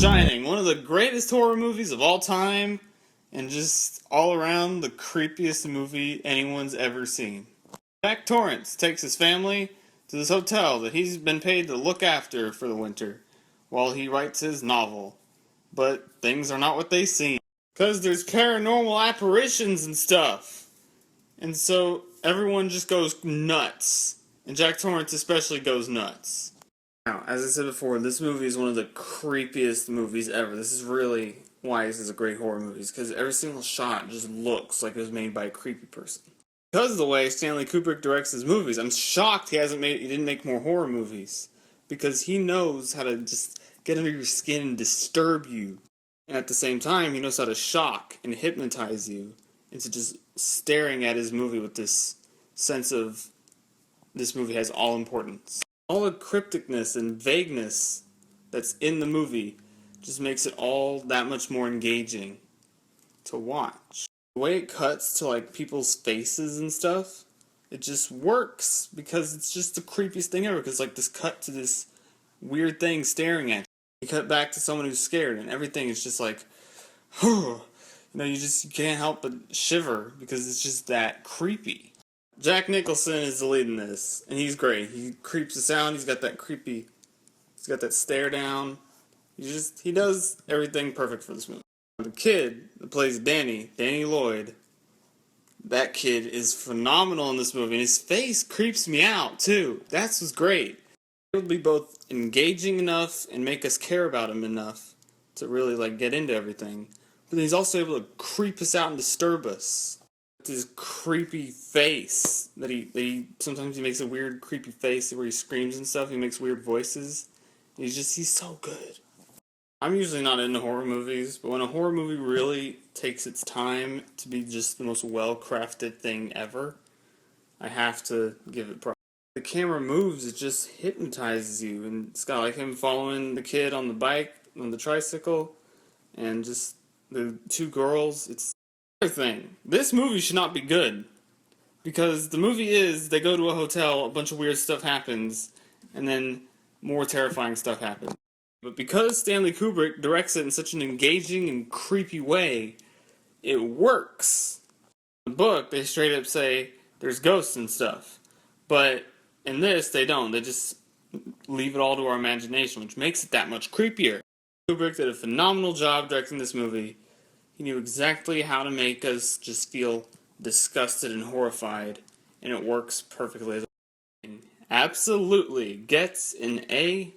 Shining, one of the greatest horror movies of all time, and just all around the creepiest movie anyone's ever seen. Jack Torrance takes his family to this hotel that he's been paid to look after for the winter while he writes his novel. But things are not what they seem. Because there's paranormal apparitions and stuff. And so everyone just goes nuts. And Jack Torrance especially goes nuts. Now, as I said before, this movie is one of the creepiest movies ever. This is really why this is a great horror movie, because every single shot just looks like it was made by a creepy person. Because of the way Stanley Kubrick directs his movies, I'm shocked he didn't make more horror movies, because he knows how to just get under your skin and disturb you. And at the same time, he knows how to shock and hypnotize you into just staring at his movie with this sense of this movie has all importance. All the crypticness and vagueness that's in the movie just makes it all that much more engaging to watch. The way it cuts to like people's faces and stuff, it just works because it's just the creepiest thing ever. Because like this cut to this weird thing staring at you. You cut back to someone who's scared and everything is just like, you can't help but shiver because it's just that creepy. Jack Nicholson is the lead in this, and he's great. He creeps us out. He's got that stare down. He does everything perfect for this movie. The kid that plays Danny Lloyd, that kid is phenomenal in this movie, and his face creeps me out too. That's what's great. He'll be both engaging enough and make us care about him enough to really like get into everything, but he's also able to creep us out and disturb us. His creepy face that he sometimes he makes a weird creepy face where he screams and stuff. He makes weird voices. He's so good. I'm usually not into horror movies, but when a horror movie really takes its time to be just the most well-crafted thing ever, I have to give it props. The camera moves, it just hypnotizes you, and it's got like him following the kid on the bike, on the tricycle, and just the two girls. It's thing. This movie should not be good. Because the movie is, they go to a hotel, a bunch of weird stuff happens, and then more terrifying stuff happens. But because Stanley Kubrick directs it in such an engaging and creepy way, it works. In the book, they straight up say there's ghosts and stuff. But in this, they don't. They just leave it all to our imagination, which makes it that much creepier. Kubrick did a phenomenal job directing this movie. He knew exactly how to make us just feel disgusted and horrified, and it works perfectly. Absolutely gets an A+.